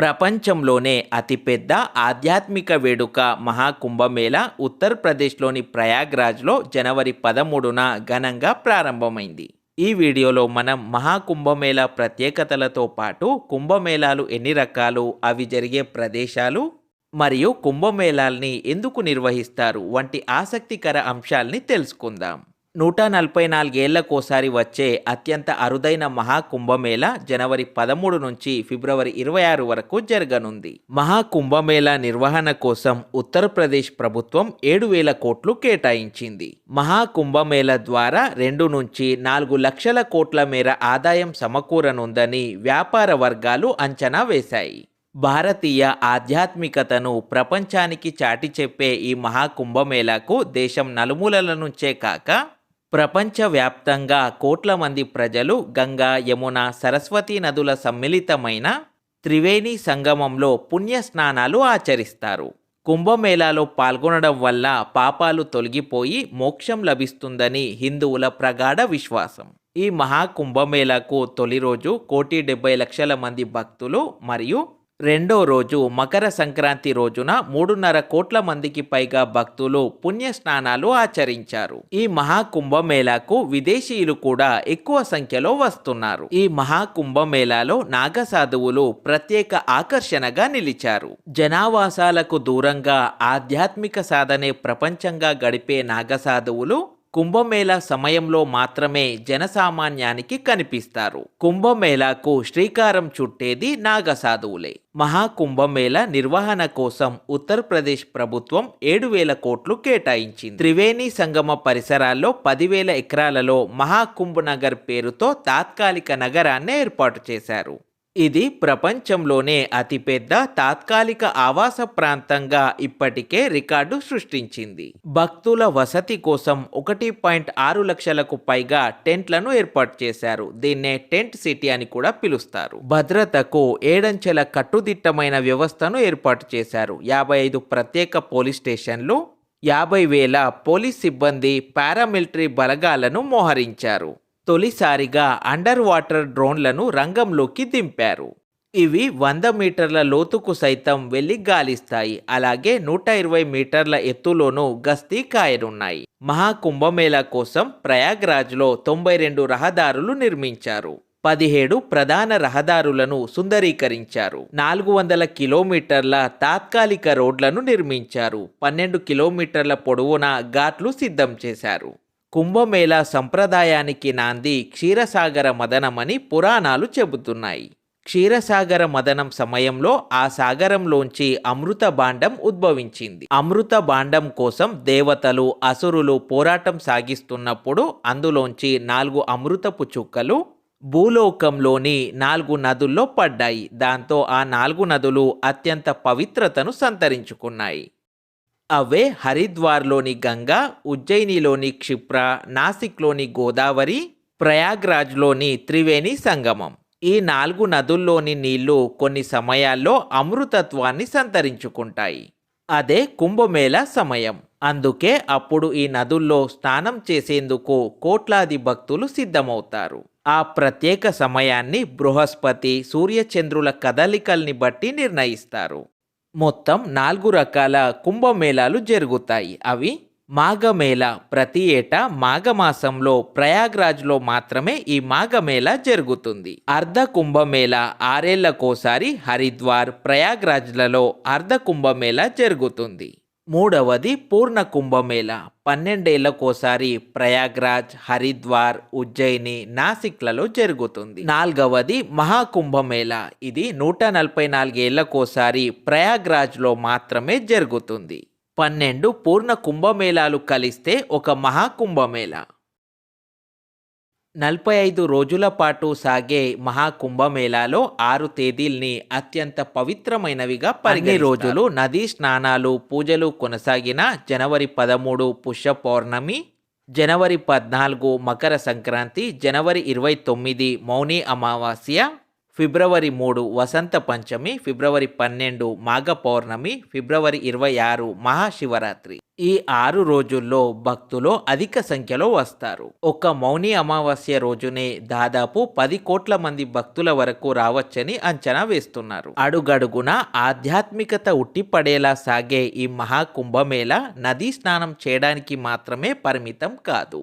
ప్రపంచంలోనే అతిపెద్ద ఆధ్యాత్మిక వేడుక మహాకుంభమేళా ఉత్తరప్రదేశ్లోని ప్రయాగ్రాజ్లో జనవరి 13న ఘనంగా ప్రారంభమైంది. ఈ వీడియోలో మనం మహాకుంభమేళా ప్రత్యేకతలతో పాటు కుంభమేళాలు ఎన్ని రకాలు, అవి జరిగే ప్రదేశాలు మరియు కుంభమేళాల్ని ఎందుకు నిర్వహిస్తారు వంటి ఆసక్తికర అంశాల్ని తెలుసుకుందాం. 144 ఏళ్లకోసారి వచ్చే అత్యంత అరుదైన మహాకుంభమేళా జనవరి 13 నుంచి ఫిబ్రవరి 26 వరకు జరగనుంది. మహాకుంభమేళా నిర్వహణ కోసం ఉత్తరప్రదేశ్ ప్రభుత్వం 7,000 కోట్లు కేటాయించింది. మహాకుంభమేళా ద్వారా 2 నుంచి 4 లక్షల కోట్ల మేర ఆదాయం సమకూరనుందని వ్యాపార వర్గాలు అంచనా వేశాయి. భారతీయ ఆధ్యాత్మికతను ప్రపంచానికి చాటి చెప్పే ఈ మహాకుంభమేళాకు దేశం నలుమూలల నుంచే కాక ప్రపంచవ్యాప్తంగా కోట్ల మంది ప్రజలు గంగా, యమున, సరస్వతి నదుల సమ్మిళితమైన త్రివేణి సంగమంలో పుణ్య స్నానాలు ఆచరిస్తారు. కుంభమేళాలో పాల్గొనడం వల్ల పాపాలు తొలగిపోయి మోక్షం లభిస్తుందని హిందువుల ప్రగాఢ విశ్వాసం. ఈ మహాకుంభమేళాకు తొలి రోజు 1,70,00,000 మంది భక్తులు మరియు రెండో రోజు మకర సంక్రాంతి రోజున 3.5 కోట్ల మందికి పైగా భక్తులు పుణ్య స్నానాలు ఆచరించారు. ఈ మహాకుంభమేళాకు విదేశీయులు కూడా ఎక్కువ సంఖ్యలో వస్తున్నారు. ఈ మహాకుంభమేళాలో నాగసాధువులు ప్రత్యేక ఆకర్షణగా నిలిచారు. జనావాసాలకు దూరంగా ఆధ్యాత్మిక సాధనే ప్రపంచంగా గడిపే నాగసాధువులు కుంభమేళా సమయంలో మాత్రమే జనసామాన్యానికి కనిపిస్తారు. కుంభమేళాకు శ్రీకారం చుట్టేది నాగసాధువులే. మహాకుంభమేళా నిర్వహణ కోసం ఉత్తరప్రదేశ్ ప్రభుత్వం 7,000 కోట్లు కేటాయించింది. త్రివేణి సంగమ పరిసరాల్లో 10,000 ఎకరాలలో మహాకుంభ్ నగర్ పేరుతో తాత్కాలిక నగరాన్ని ఏర్పాటు చేశారు. ఇది ప్రపంచంలోనే అతిపెద్ద తాత్కాలిక ఆవాస ప్రాంతంగా ఇప్పటికే రికార్డు సృష్టించింది. భక్తుల వసతి కోసం 1.6 లక్షలకు పైగా టెంట్లను ఏర్పాటు చేశారు. దీన్నే టెంట్ సిటీ అని కూడా పిలుస్తారు. భద్రతకు 7 అంచెల కట్టుదిట్టమైన వ్యవస్థను ఏర్పాటు చేశారు. 55 ప్రత్యేక పోలీస్ స్టేషన్లు, 50,000 పోలీస్ సిబ్బంది, పారామిలిటరీ బలగాలను మోహరించారు. తొలిసారిగా అండర్ వాటర్ డ్రోన్లను రంగంలోకి దింపారు. ఇవి 100 మీటర్ల లోతుకు సైతం వెళ్లి గాలిస్తాయి. అలాగే 120 మీటర్ల ఎత్తులోనూ గస్తీ కాయనున్నాయి. మహాకుంభమేళా కోసం ప్రయాగ్రాజ్లో 92 రహదారులు నిర్మించారు. 17 ప్రధాన రహదారులను సుందరీకరించారు. 400 కిలోమీటర్ల తాత్కాలిక రోడ్లను నిర్మించారు. 12 కిలోమీటర్ల పొడవున ఘాట్లు సిద్ధం చేశారు. కుంభమేళా సంప్రదాయానికి నాంది క్షీరసాగర మదనమని పురాణాలు చెబుతున్నాయి. క్షీరసాగర మదనం సమయంలో ఆ సాగరంలోంచి అమృత భాండం ఉద్భవించింది. అమృత భాండం కోసం దేవతలు, అసురులు పోరాటం సాగిస్తున్నప్పుడు అందులోంచి 4 అమృతపు చుక్కలు భూలోకంలోని 4 నదుల్లో పడ్డాయి. దాంతో ఆ 4 నదులు అత్యంత పవిత్రతను సంతరించుకున్నాయి. అవే హరిద్వార్లోని గంగా, ఉజ్జయినిలోని క్షిప్ర, నాసిక్లోని గోదావరి, ప్రయాగ్రాజ్లోని త్రివేణి సంగమం. ఈ 4 నదుల్లోని నీళ్లు కొన్ని సమయాల్లో అమృతత్వాన్ని సంతరించుకుంటాయి. అదే కుంభమేళా సమయం. అందుకే అప్పుడు ఈ నదుల్లో స్నానం చేసేందుకు కోట్లాది భక్తులు సిద్ధమవుతారు. ఆ ప్రత్యేక సమయాన్ని బృహస్పతి, సూర్యచంద్రుల కదలికల్ని బట్టి నిర్ణయిస్తారు. మొత్తం 4 రకాల కుంభమేళాలు జరుగుతాయి. అవి మాఘమేళా. ప్రతి ఏటా మాఘమాసంలో ప్రయాగ్రాజ్లో మాత్రమే ఈ మాఘమేళా జరుగుతుంది. అర్ధ కుంభమేళా 6 ఏళ్లకోసారి హరిద్వార్, ప్రయాగ్రాజ్లలో అర్ధ కుంభమేళా జరుగుతుంది. మూడవది పూర్ణ కుంభమేళా. 12 ఏళ్లకోసారి ప్రయాగ్రాజ్, హరిద్వార్, ఉజ్జయిని, నాసిక్లలో జరుగుతుంది. నాల్గవది మహాకుంభమేళా. ఇది 144 ఏళ్లకోసారి ప్రయాగ్రాజ్లో మాత్రమే జరుగుతుంది. 12 పూర్ణ కుంభమేళాలు కలిస్తే ఒక మహాకుంభమేళా. 45 రోజుల పాటు సాగే మహాకుంభమేళాలో 6 తేదీల్ని అత్యంత పవిత్రమైనవిగా పరిగణిస్తారు. అన్ని రోజులు నదీ స్నానాలు, పూజలు కొనసాగిన జనవరి 13 పుష్య పౌర్ణమి, జనవరి 14 మకర సంక్రాంతి, జనవరి 29 మౌని అమావాస్య, ఫిబ్రవరి 3 వసంత పంచమి, ఫిబ్రవరి 12 మాఘ పౌర్ణమి, ఫిబ్రవరి 26 మహాశివరాత్రి. ఈ 6 రోజుల్లో భక్తులు అధిక సంఖ్యలో వస్తారు. ఒక మౌని అమావాస్య రోజునే దాదాపు 10 కోట్ల మంది భక్తుల వరకు రావచ్చని అంచనా వేస్తున్నారు. అడుగడుగున ఆధ్యాత్మికత ఉట్టిపడేలా సాగే ఈ మహాకుంభమేళ నదీ స్నానం చేయడానికి మాత్రమే పరిమితం కాదు.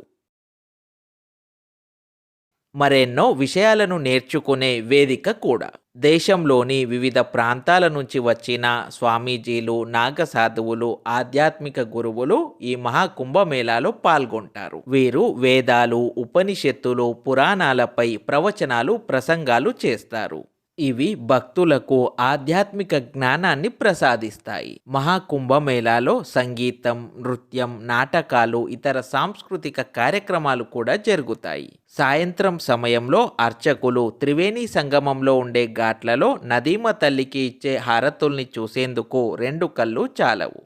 మరెన్నో విషయాలను నేర్చుకునే వేదిక కూడా. దేశంలోని వివిధ ప్రాంతాల నుంచి వచ్చిన స్వామీజీలు, నాగసాధువులు, ఆధ్యాత్మిక గురువులు ఈ మహాకుంభమేళాలో పాల్గొంటారు. వీరు వేదాలు, ఉపనిషత్తులు, పురాణాలపై ప్రవచనాలు, ప్రసంగాలు చేస్తారు. ఇవి భక్తులకు ఆధ్యాత్మిక జ్ఞానాన్ని ప్రసాదిస్తాయి. మహాకుంభమేళాలో సంగీతం, నృత్యం, నాటకాలు, ఇతర సాంస్కృతిక కార్యక్రమాలు కూడా జరుగుతాయి. సాయంత్రం సమయంలో అర్చకులు త్రివేణి సంగమంలో ఉండే ఘాట్లలో నదీమ తల్లికి ఇచ్చే హారతుల్ని చూసేందుకు 2 కళ్ళు చాలవు.